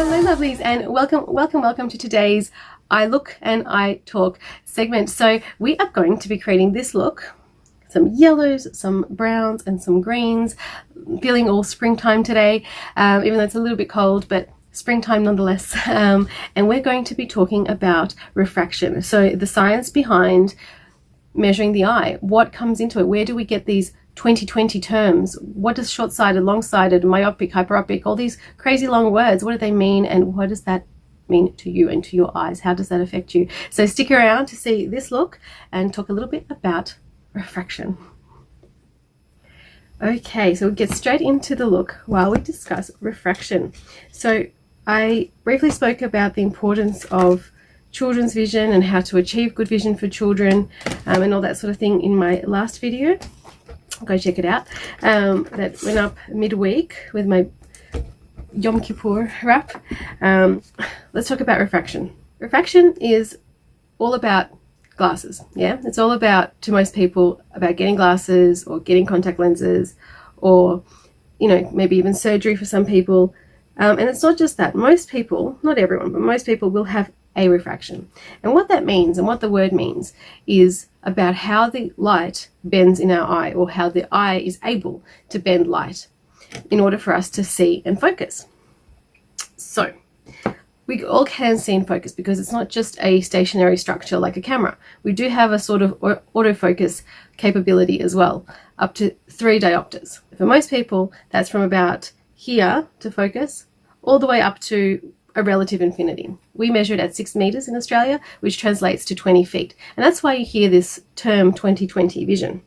Hello lovelies, and welcome to today's Eye Look and Eye Talk segment. So we are going to be creating this look, some yellows, some browns and some greens, feeling all springtime today, even though it's a little bit cold, but springtime nonetheless. And we're going to be talking about refraction, so the science behind measuring the eye, what comes into it, where do we get these 2020 terms, what does short-sighted, long-sighted, myopic, hyperopic, all these crazy long words, what do they mean, and what does that mean to you and to your eyes? How does that affect you? So stick around to see this look and talk a little bit about refraction. Okay, so we'll get straight into the look while we discuss refraction. So I briefly spoke about the importance of children's vision and how to achieve good vision for children, and all that sort of thing in my last video. Go check it out. That went up midweek with my Yom Kippur wrap. Let's talk about refraction. Refraction is all about glasses. Yeah, it's all about, to most people, about getting glasses or getting contact lenses, or maybe even surgery for some people. And it's not just that. Most people, not everyone, but most people will have a refraction. And what that means, and what the word means, is about how the light bends in our eye, or how the eye is able to bend light in order for us to see and focus. So we all can see and focus because it's not just a stationary structure like a camera. We do have a sort of autofocus capability as well, up to 3 diopters. For most people, that's from about here to focus all the way up to a relative infinity. We measure it at 6 meters in Australia, which translates to 20 feet. And that's why you hear this term 20/20 vision,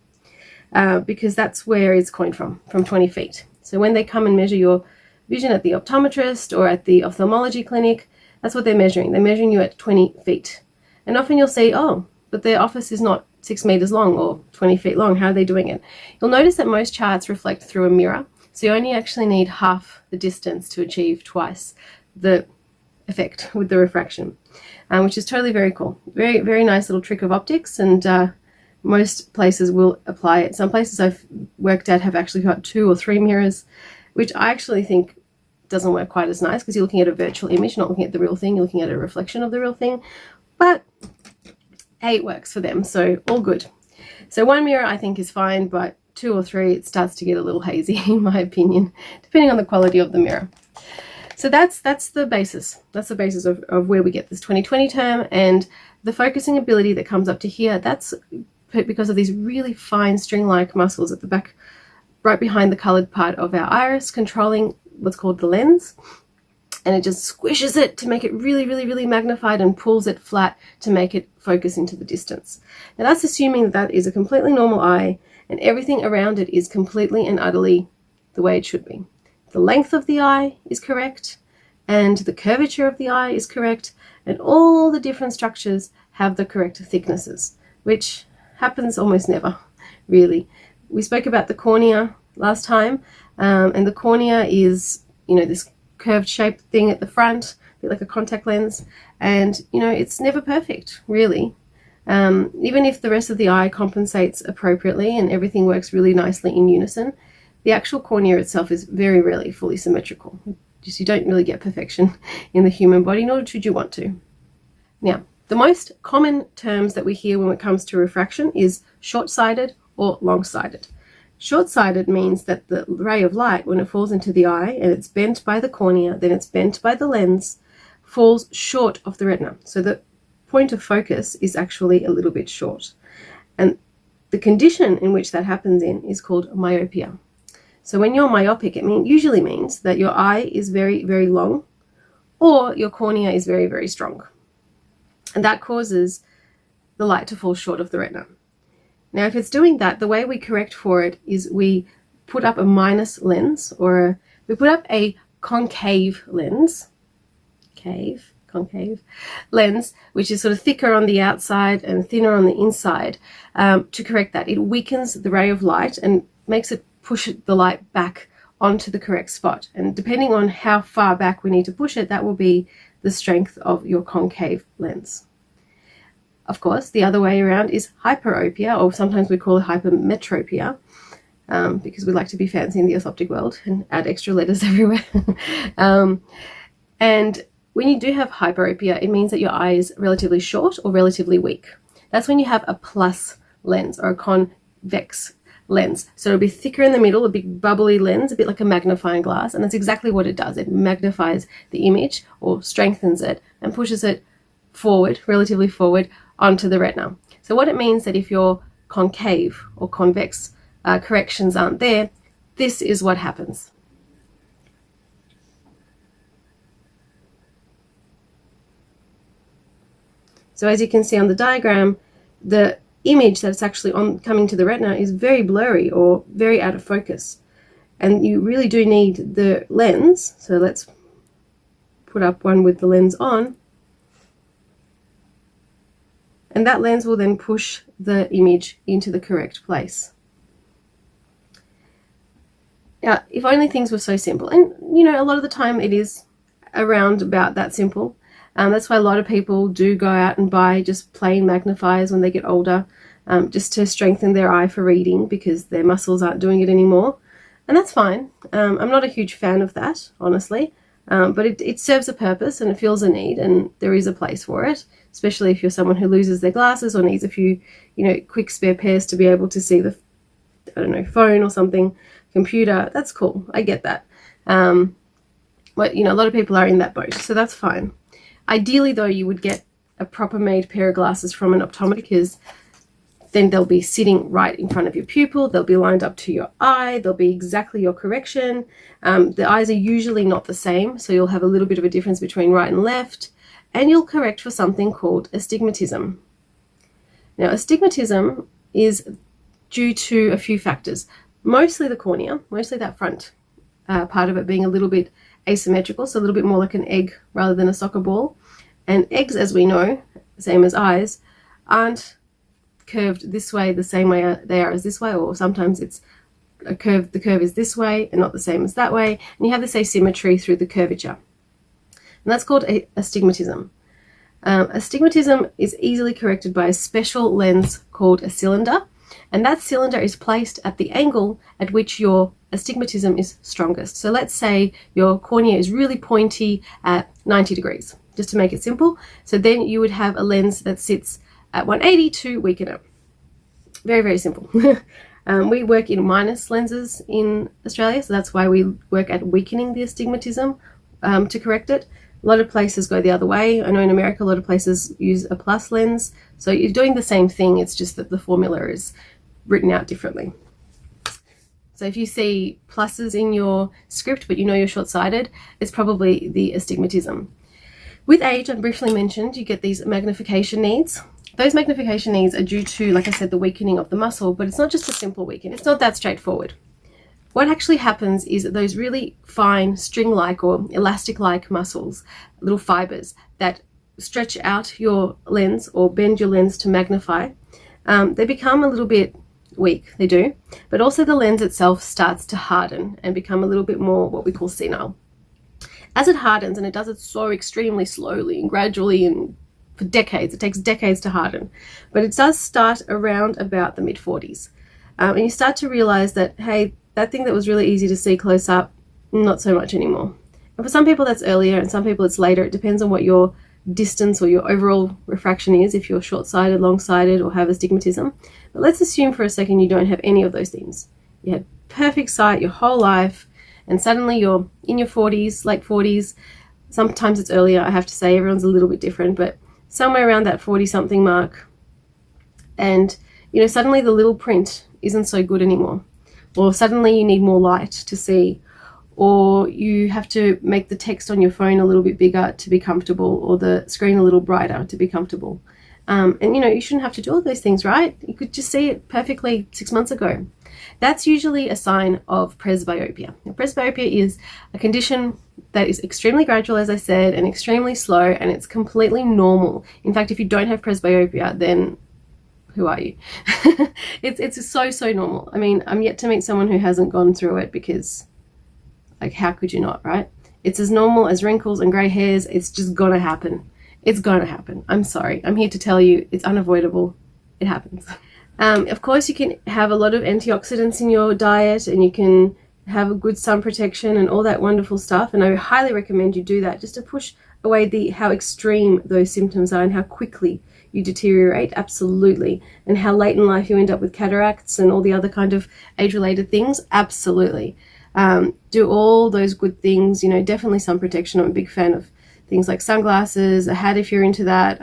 because that's where it's coined from 20 feet. So when they come and measure your vision at the optometrist or at the ophthalmology clinic, that's what they're measuring. They're measuring you at 20 feet. And often you'll say, oh, but their office is not 6 meters long or 20 feet long. How are they doing it? You'll notice that most charts reflect through a mirror. So you only actually need half the distance to achieve twice the effect with the refraction, which is totally very cool. Very, very nice little trick of optics, and most places will apply it. Some places I've worked at have actually got 2 or 3 mirrors, which I actually think doesn't work quite as nice, because you're looking at a virtual image, not looking at the real thing. You're looking at a reflection of the real thing. But hey, it works for them, so all good. So 1 mirror I think is fine, but 2 or 3, it starts to get a little hazy in my opinion, depending on the quality of the mirror. So that's the basis. That's the basis of where we get this 20/20 term, and the focusing ability that comes up to here, that's because of these really fine string-like muscles at the back, right behind the colored part of our iris, controlling what's called the lens. And it just squishes it to make it really, really, really magnified, and pulls it flat to make it focus into the distance. Now that's assuming that is a completely normal eye, and everything around it is completely and utterly the way it should be. The length of the eye is correct, and the curvature of the eye is correct, and all the different structures have the correct thicknesses, which happens almost never, really. We spoke about the cornea last time, and the cornea is, this curved shaped thing at the front, a bit like a contact lens, and, it's never perfect, really. Even if the rest of the eye compensates appropriately and everything works really nicely in unison, the actual cornea itself is very rarely fully symmetrical. Just you don't really get perfection in the human body, nor should you want to. Now, the most common terms that we hear when it comes to refraction is short-sighted or long-sighted. Short-sighted means that the ray of light, when it falls into the eye and it's bent by the cornea, then it's bent by the lens, falls short of the retina. So the point of focus is actually a little bit short. And the condition in which that happens in is called myopia. So when you're myopic, it usually means that your eye is very, very long, or your cornea is very, very strong. And that causes the light to fall short of the retina. Now, if it's doing that, the way we correct for it is we put up a minus lens, or we put up a concave lens, concave lens, which is sort of thicker on the outside and thinner on the inside, to correct that. It weakens the ray of light and makes it push the light back onto the correct spot. And depending on how far back we need to push it, that will be the strength of your concave lens. Of course, the other way around is hyperopia, or sometimes we call it hypermetropia, because we like to be fancy in the orthoptic world and add extra letters everywhere. And when you do have hyperopia, it means that your eye is relatively short or relatively weak. That's when you have a plus lens or a convex lens. So it'll be thicker in the middle, a big bubbly lens, a bit like a magnifying glass, and that's exactly what it does. It magnifies the image or strengthens it and pushes it forward, relatively forward, onto the retina. So what it means that if your concave or convex corrections aren't there, this is what happens. So as you can see on the diagram, the image that's actually coming to the retina is very blurry or very out of focus. And you really do need the lens. So let's put up one with the lens on. And that lens will then push the image into the correct place. Now, if only things were so simple. And, you know, a lot of the time it is around about that simple. That's why a lot of people do go out and buy just plain magnifiers when they get older, just to strengthen their eye for reading because their muscles aren't doing it anymore. And that's fine. I'm not a huge fan of that, honestly, but it serves a purpose and it fills a need, and there is a place for it, especially if you're someone who loses their glasses or needs a few, you know, quick spare pairs to be able to see the, I don't know, phone or something, computer. That's cool. I get that. But, you know, a lot of people are in that boat, so that's fine. Ideally, though, you would get a proper made pair of glasses from an optometrist because then they'll be sitting right in front of your pupil, they'll be lined up to your eye, they'll be exactly your correction. The eyes are usually not the same, so you'll have a little bit of a difference between right and left, and you'll correct for something called astigmatism. Now, astigmatism is due to a few factors, mostly the cornea, mostly that front part of it being a little bit asymmetrical, so a little bit more like an egg rather than a soccer ball. And eggs, as we know, same as eyes, aren't curved this way the same way they are as this way, or sometimes it's a curve, the curve is this way and not the same as that way, and you have this asymmetry through the curvature, and that's called astigmatism. Astigmatism is easily corrected by a special lens called a cylinder, and that cylinder is placed at the angle at which your astigmatism is strongest. So let's say your cornea is really pointy at 90 degrees, just to make it simple. So then you would have a lens that sits at 180 to weaken it. Very, very simple. We work in minus lenses in Australia, so that's why we work at weakening the astigmatism to correct it. A lot of places go the other way. I know in America a lot of places use a plus lens. So you're doing the same thing, it's just that the formula is written out differently. So if you see pluses in your script but you know you're short-sighted, it's probably the astigmatism. With age, I briefly mentioned, you get these magnification needs. Those magnification needs are due to, like I said, the weakening of the muscle, but it's not just a simple weakening. It's not that straightforward. What actually happens is that those really fine string-like or elastic-like muscles, little fibers that stretch out your lens or bend your lens to magnify, they become a little bit weak, they do, but also the lens itself starts to harden and become a little bit more what we call senile. As it hardens, and it does it so extremely slowly and gradually and for decades, it takes decades to harden, but it does start around about the mid-40s. And you start to realize that, hey, that thing that was really easy to see close up, not so much anymore. And for some people that's earlier and some people it's later. It depends on what your distance or your overall refraction is, if you're short-sighted, long-sighted, or have astigmatism. But let's assume for a second you don't have any of those things. You had perfect sight your whole life, and suddenly you're in your 40s, late 40s. Sometimes it's earlier, I have to say, everyone's a little bit different, but somewhere around that 40-something mark. And, you know, suddenly the little print isn't so good anymore. Or suddenly you need more light to see, or you have to make the text on your phone a little bit bigger to be comfortable, or the screen a little brighter to be comfortable. And you know, you shouldn't have to do all those things, right? You could just see it perfectly 6 months ago. That's usually a sign of presbyopia. Now, presbyopia is a condition that is extremely gradual, as I said, and extremely slow, and it's completely normal. In fact, if you don't have presbyopia, then who are you? It's so normal. I mean, I'm yet to meet someone who hasn't gone through it, because, like, how could you not, right? It's as normal as wrinkles and grey hairs. It's just gonna happen. It's gonna happen. I'm sorry. I'm here to tell you it's unavoidable. It happens. Of course, you can have a lot of antioxidants in your diet, and you can have a good sun protection and all that wonderful stuff. And I highly recommend you do that just to push away how extreme those symptoms are and how quickly you deteriorate, absolutely. And how late in life you end up with cataracts and all the other kind of age-related things, absolutely. Do all those good things, you know, definitely sun protection. I'm a big fan of things like sunglasses, a hat if you're into that,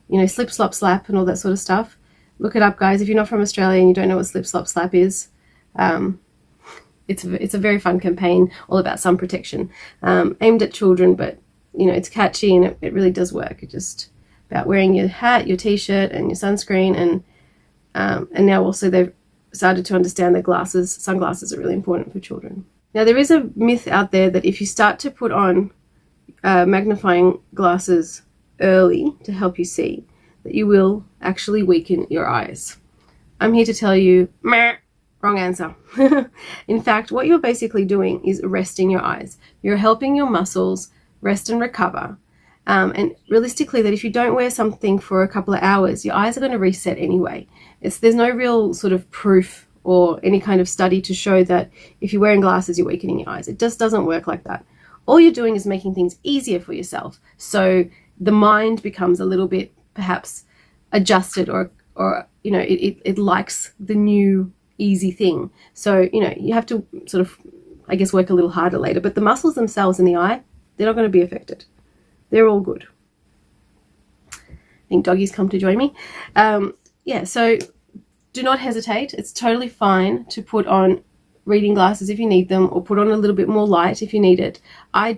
you know, slip, slop, slap and all that sort of stuff. Look it up, guys. If you're not from Australia and you don't know what slip, slop, slap is, it's a very fun campaign all about sun protection, aimed at children, but, you know, it's catchy and it really does work. It's just about wearing your hat, your t-shirt and your sunscreen, and now also they've started to understand that sunglasses are really important for children. Now, there is a myth out there that if you start to put on magnifying glasses early to help you see, that you will actually weaken your eyes. I'm here to tell you, meh, wrong answer. In fact, what you're basically doing is resting your eyes. You're helping your muscles rest and recover. And realistically, that if you don't wear something for a couple of hours, your eyes are going to reset anyway. There's no real sort of proof or any kind of study to show that if you're wearing glasses, you're weakening your eyes. It just doesn't work like that. All you're doing is making things easier for yourself. So the mind becomes a little bit perhaps adjusted, or you know, it likes the new easy thing. So, you know, you have to sort of, I guess, work a little harder later. But the muscles themselves in the eye, they're not going to be affected. They're all good. I think doggies come to join me. Yeah, so do not hesitate. It's totally fine to put on reading glasses if you need them, or put on a little bit more light if you need it. I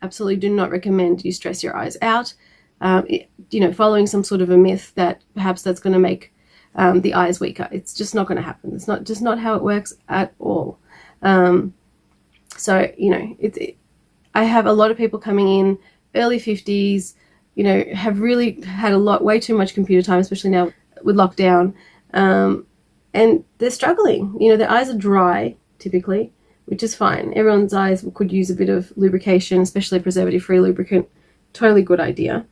absolutely do not recommend you stress your eyes out, you know, following some sort of a myth that perhaps that's going to make the eyes weaker. It's just not going to happen. It's just not how it works at all. So, you know, I have a lot of people coming in, early 50s, you know, have really had way too much computer time, especially now with lockdown, and they're struggling. You know, their eyes are dry typically, which is fine. Everyone's eyes could use a bit of lubrication, especially preservative-free lubricant. Totally good idea.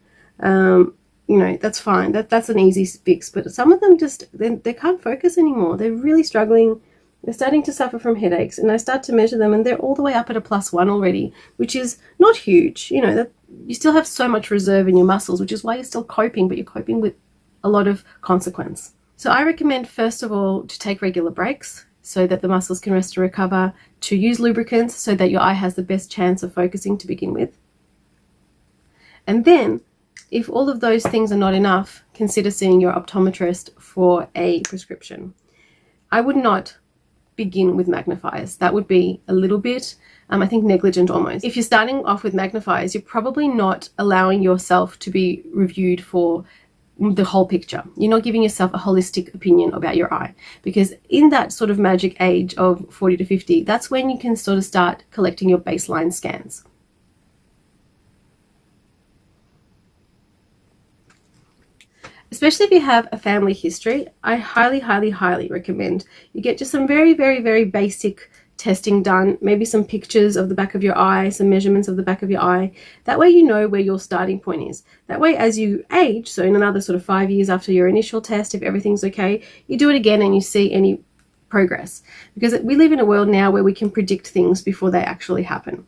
You know, that's fine. That's an easy fix. But some of them just, they can't focus anymore. They're really struggling. They're starting to suffer from headaches, and I start to measure them, and they're all the way up at a +1 already, which is not huge. You know, that you still have so much reserve in your muscles, which is why you're still coping, but you're coping with a lot of consequence. So I recommend, first of all, to take regular breaks so that the muscles can rest and recover, to use lubricants so that your eye has the best chance of focusing to begin with. And then, if all of those things are not enough, consider seeing your optometrist for a prescription. I would not begin with magnifiers. That would be a little bit, I think, negligent almost. If you're starting off with magnifiers, you're probably not allowing yourself to be reviewed for the whole picture. You're not giving yourself a holistic opinion about your eye, because in that sort of magic age of 40 to 50, that's when you can sort of start collecting your baseline scans. Especially if you have a family history, I highly, highly, highly recommend you get just some very, very, very basic testing done, maybe some pictures of the back of your eye, some measurements of the back of your eye. That way you know where your starting point is. That way, as you age, so in another sort of 5 years after your initial test, if everything's okay, you do it again and you see any progress. Because we live in a world now where we can predict things before they actually happen.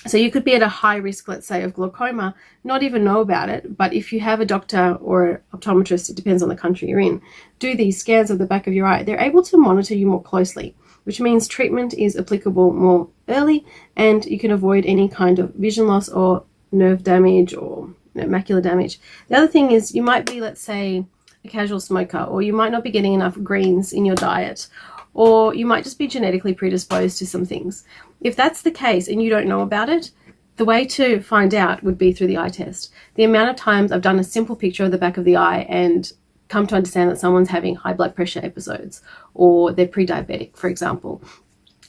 So you could be at a high risk, let's say, of glaucoma, not even know about it, but if you have a doctor or an optometrist, it depends on the country you're in, do these scans of the back of your eye, they're able to monitor you more closely, which means treatment is applicable more early, and you can avoid any kind of vision loss or nerve damage or macular damage. The other thing is, you might be, let's say, a casual smoker, or you might not be getting enough greens in your diet, or you might just be genetically predisposed to some things. If that's the case and you don't know about it, the way to find out would be through the eye test. The amount of times I've done a simple picture of the back of the eye and come to understand that someone's having high blood pressure episodes, or they're pre-diabetic, for example.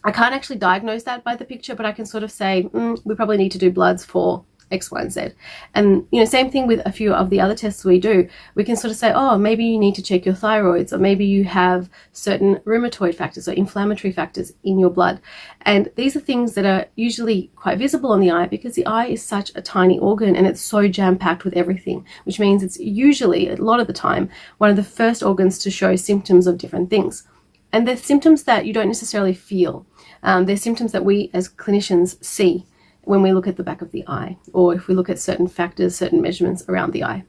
I can't actually diagnose that by the picture, but I can sort of say, we probably need to do bloods for X, Y, and Z. And, you know, same thing with a few of the other tests we do. We can sort of say, oh, maybe you need to check your thyroids, or maybe you have certain rheumatoid factors or inflammatory factors in your blood. And these are things that are usually quite visible on the eye, because the eye is such a tiny organ and it's so jam-packed with everything, which means it's usually, a lot of the time, one of the first organs to show symptoms of different things. And they're symptoms that you don't necessarily feel. They're symptoms that we as clinicians see when we look at the back of the eye, or if we look at certain factors, certain measurements around the eye.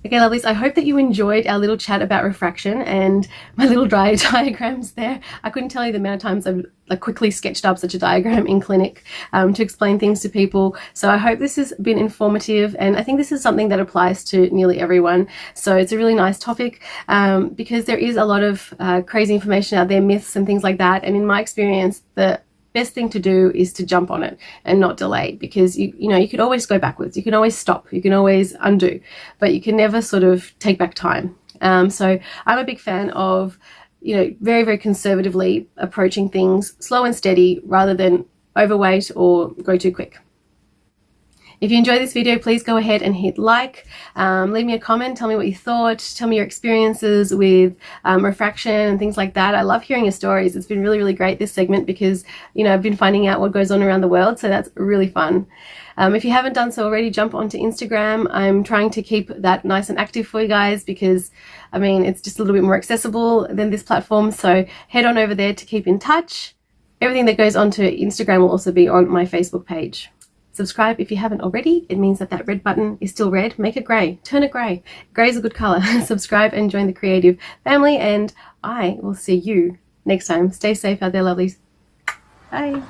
Okay, lovelies, I hope that you enjoyed our little chat about refraction and my little diagrams there. I couldn't tell you the amount of times I've quickly sketched up such a diagram in clinic to explain things to people. So I hope this has been informative, and I think this is something that applies to nearly everyone. So it's a really nice topic because there is a lot of crazy information out there, myths and things like that. And in my experience, the best thing to do is to jump on it and not delay, because you could always go backwards, you can always stop, you can always undo, but you can never sort of take back time. So I'm a big fan of very, very conservatively approaching things, slow and steady, rather than overweight or go too quick. If you enjoyed this video, please go ahead and hit like, leave me a comment, tell me what you thought, tell me your experiences with refraction and things like that. I love hearing your stories. It's been really, really great, this segment, because I've been finding out what goes on around the world, so that's really fun. If you haven't done so already, jump onto Instagram. I'm trying to keep that nice and active for you guys because, it's just a little bit more accessible than this platform, so head on over there to keep in touch. Everything that goes onto Instagram will also be on my Facebook page. Subscribe if you haven't already. It means that red button is still red. Make it grey. Turn it grey. Grey is a good colour. Subscribe and join the creative family, and I will see you next time. Stay safe out there, lovelies. Bye.